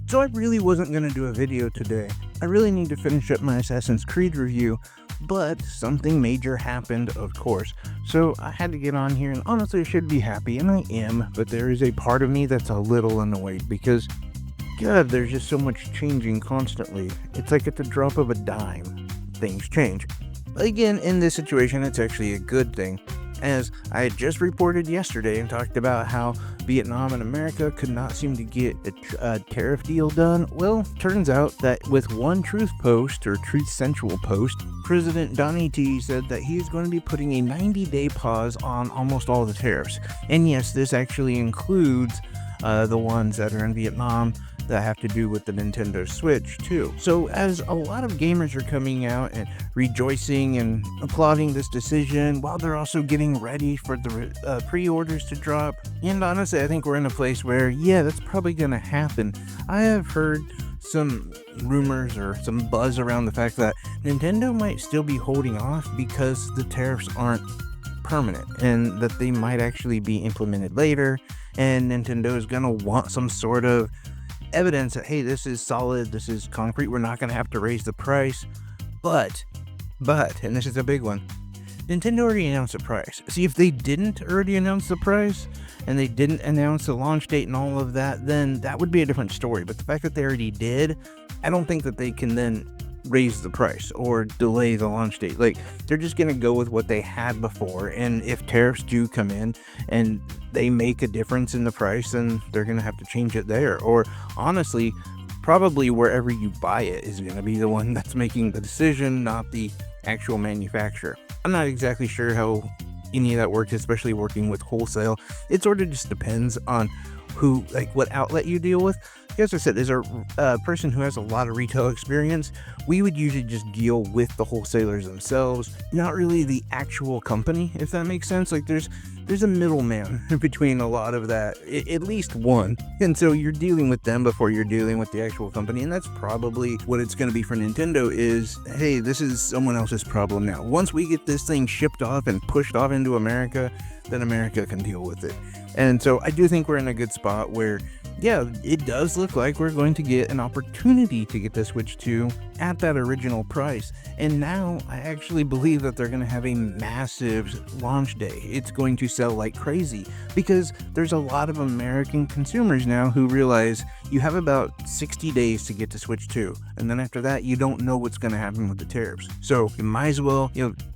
So I really wasn't going to do a video today. I really need to finish up my Assassin's Creed review, but something major happened, of course. So I had to get on here, and honestly I should be happy, and I am, but there is a part of me that's a little annoyed because, God, there's just so much changing constantly. It's like at the drop of a dime, things change. Again, in this situation, it's actually a good thing, as I had just reported yesterday and talked about how Vietnam and America could not seem to get a tariff deal done. Well, turns out that with one Truth post, or Truth Central post, President Donnie T said that he is going to be putting a 90-day pause on almost all the tariffs. And yes, this actually includes the ones that are in Vietnam that have to do with the Nintendo Switch too. So as a lot of gamers are coming out and rejoicing and applauding this decision, while they're also getting ready for the pre-orders to drop, and honestly I think we're in a place where, yeah, that's probably gonna happen. I have heard some rumors or some buzz around the fact that Nintendo might still be holding off because the tariffs aren't permanent, and that they might actually be implemented later, and Nintendo is gonna want some sort of evidence that, hey, this is solid, this is concrete, we're not going to have to raise the price. But, and this is a big one, Nintendo already announced the price. See, if they didn't already announce the price, and they didn't announce the launch date and all of that, then that would be a different story. But the fact that they already did, I don't think that they can then raise the price or delay the launch date. Like, they're just going to go with what they had before, and if tariffs do come in and they make a difference in the price, then they're going to have to change it there. Or honestly, probably wherever you buy it is going to be the one that's making the decision, not the actual manufacturer. I'm not exactly sure how any of that works, especially working with wholesale. It sort of just depends on who, like, what outlet you deal with. As I said, as a person who has a lot of retail experience, we would usually just deal with the wholesalers themselves, not really the actual company, if that makes sense. Like, there's a middleman between a lot of that, at least one, and so you're dealing with them before you're dealing with the actual company. And that's probably what it's going to be for Nintendo is, hey, this is someone else's problem now. Once we get this thing shipped off and pushed off into America, then America can deal with it. And so I do think we're in a good spot where, yeah, it does look like we're going to get an opportunity to get the Switch 2 at that original price. And now I actually believe that they're going to have a massive launch day. It's going to sell like crazy because there's a lot of American consumers now who realize you have about 60 days to get to Switch 2. And then after that, you don't know what's going to happen with the tariffs. So you might as well,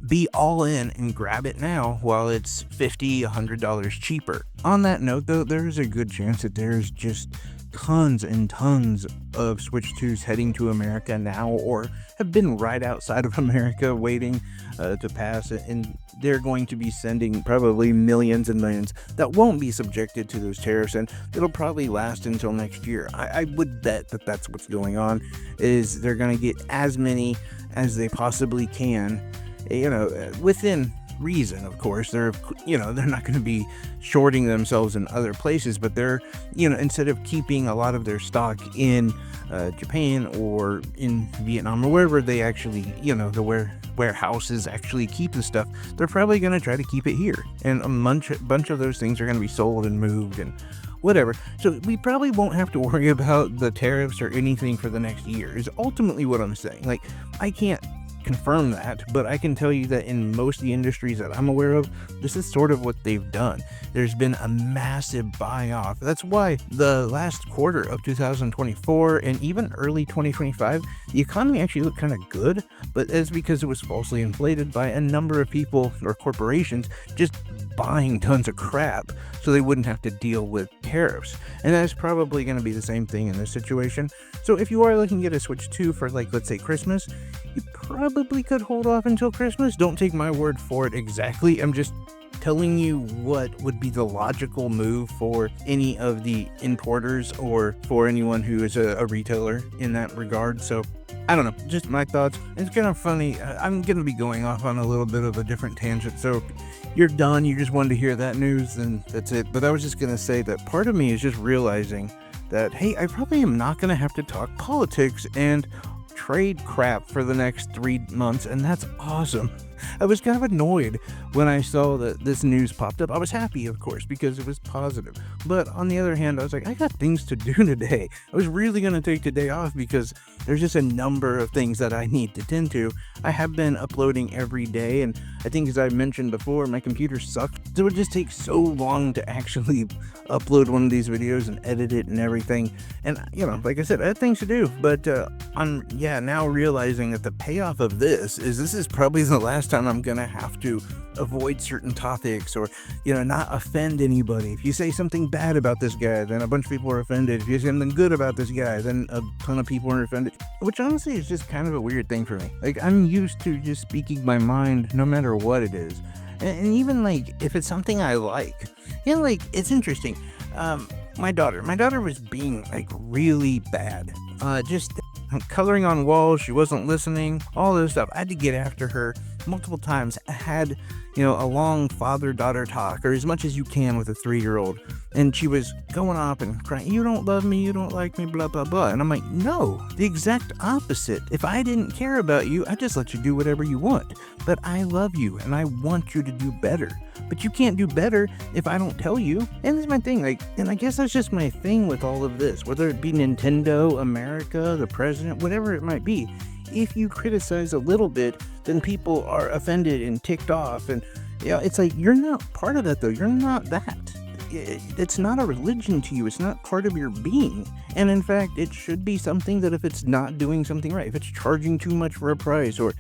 be all in and grab it now while it's $50, $100 cheaper. On that note, though, there's a good chance that there's just tons and tons of Switch 2s heading to America now, or have been right outside of America waiting to pass it, and they're going to be sending probably millions and millions that won't be subjected to those tariffs, and it'll probably last until next year. I would bet that that's what's going on, is they're going to get as many as they possibly can, within reason, of course. They're not going to be shorting themselves in other places, but they're, instead of keeping a lot of their stock in Japan or in Vietnam or wherever they actually, the warehouses actually keep the stuff, they're probably going to try to keep it here, and a bunch of those things are going to be sold and moved and whatever. So we probably won't have to worry about the tariffs or anything for the next year, is ultimately what I'm saying. Like, I can't confirm that, but I can tell you that in most of the industries that I'm aware of, this is sort of what they've done. There's been a massive buy off. That's why the last quarter of 2024 and even early 2025, the economy actually looked kind of good, but it's because it was falsely inflated by a number of people or corporations just buying tons of crap so they wouldn't have to deal with tariffs. And that's probably going to be the same thing in this situation. So if you are looking at a Switch 2 for, like, let's say Christmas, you probably could hold off until Christmas. Don't take my word for it exactly. I'm just telling you what would be the logical move for any of the importers or for anyone who is a retailer in that regard. So I don't know, just my thoughts. It's kind of funny. I'm going to be going off on a little bit of a different tangent. So you're done, you just wanted to hear that news, then that's it. But I was just going to say that part of me is just realizing that, hey, I probably am not going to have to talk politics and trade crap for the next 3 months, and that's awesome. I was kind of annoyed when I saw that this news popped up. I was happy, of course, because it was positive. But on the other hand, I was like, I got things to do today. I was really going to take today off because there's just a number of things that I need to tend to. I have been uploading every day, and I think, as I mentioned before, my computer sucked. So it just takes so long to actually upload one of these videos and edit it and everything. And, like I said, I had things to do. But I'm now realizing that the payoff of this is probably the last time I'm going to have to avoid certain topics or, not offend anybody. If you say something bad about this guy, then a bunch of people are offended. If you say something good about this guy, then a ton of people are offended. Which honestly is just kind of a weird thing for me. Like, I'm used to just speaking my mind no matter what it is. And even, like, if it's something I like. It's interesting. My daughter was being, like, really bad. Just coloring on walls, she wasn't listening, all this stuff. I had to get after her multiple times. I had, a long father-daughter talk, or as much as you can with a 3-year-old. And she was going up and crying, you don't love me, you don't like me, blah, blah, blah. And I'm like, no, the exact opposite. If I didn't care about you, I'd just let you do whatever you want. But I love you, and I want you to do better. But you can't do better if I don't tell you. And that's my thing, and I guess that's just my thing with all of this, whether it be Nintendo, America, the president, whatever it might be. If you criticize a little bit, then people are offended and ticked off. And it's like, you're not part of that, though. You're not that. It's not a religion to you. It's not part of your being. And in fact, it should be something that if it's not doing something right, if it's charging too much for a price, or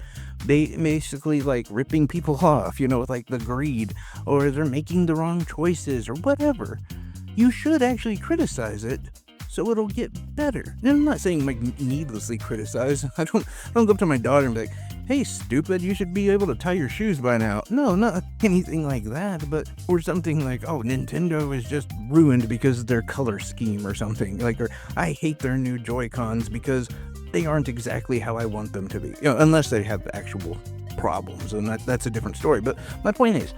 they basically like ripping people off, with like the greed, or they're making the wrong choices or whatever, you should actually criticize it so it'll get better. And I'm not saying like needlessly criticize. I don't go up to my daughter and be like, hey, stupid, you should be able to tie your shoes by now. No, not anything like that, but or something like, oh, Nintendo is just ruined because of their color scheme or something. Like, or I hate their new Joy-Cons because they aren't exactly how I want them to be. Unless they have actual problems, and that's a different story. But my point is,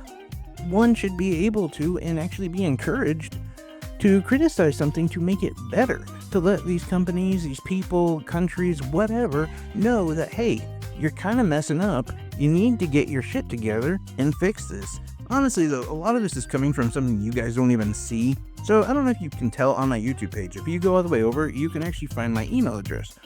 one should be able to and actually be encouraged to criticize something to make it better, to let these companies, these people, countries, whatever, know that, hey, you're kind of messing up. You need to get your shit together and fix this. Honestly, though, a lot of this is coming from something you guys don't even see. So I don't know if you can tell on my YouTube page. If you go all the way over, you can actually find my email address.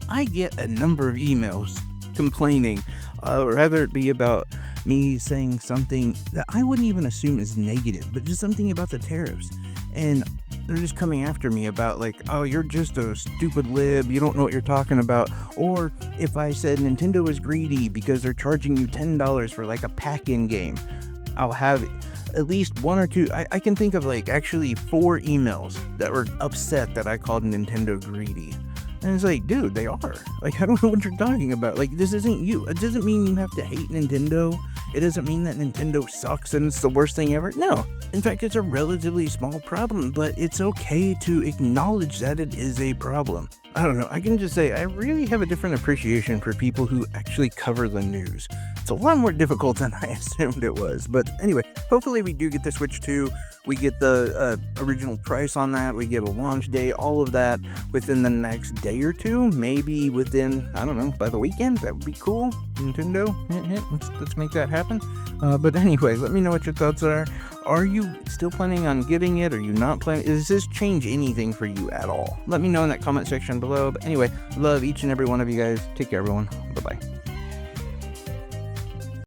I get a number of emails complaining, whether it be about me saying something that I wouldn't even assume is negative, but just something about the tariffs. And they're just coming after me about like, oh, you're just a stupid lib, you don't know what you're talking about. Or if I said Nintendo is greedy because they're charging you $10 for like a pack-in game, I'll have at least one or two. I can think of like actually 4 emails that were upset that I called Nintendo greedy. And it's like, dude, they are. Like, I don't know what you're talking about. Like, this isn't you. It doesn't mean you have to hate Nintendo. It doesn't mean that Nintendo sucks and it's the worst thing ever. No. In fact, it's a relatively small problem, but it's okay to acknowledge that it is a problem. I don't know. I can just say I really have a different appreciation for people who actually cover the news. It's a lot more difficult than I assumed it was. But anyway, hopefully we do get the Switch 2. We get the original price on that. We get a launch day, all of that within the next day or two. Maybe within, I don't know, by the weekend. That would be cool. Nintendo, let's make that happen. But anyway, let me know what your thoughts are. Are you still planning on getting it? Are you not planning? Does this change anything for you at all? Let me know in that comment section below. But anyway, love each and every one of you guys. Take care, everyone. Bye-bye.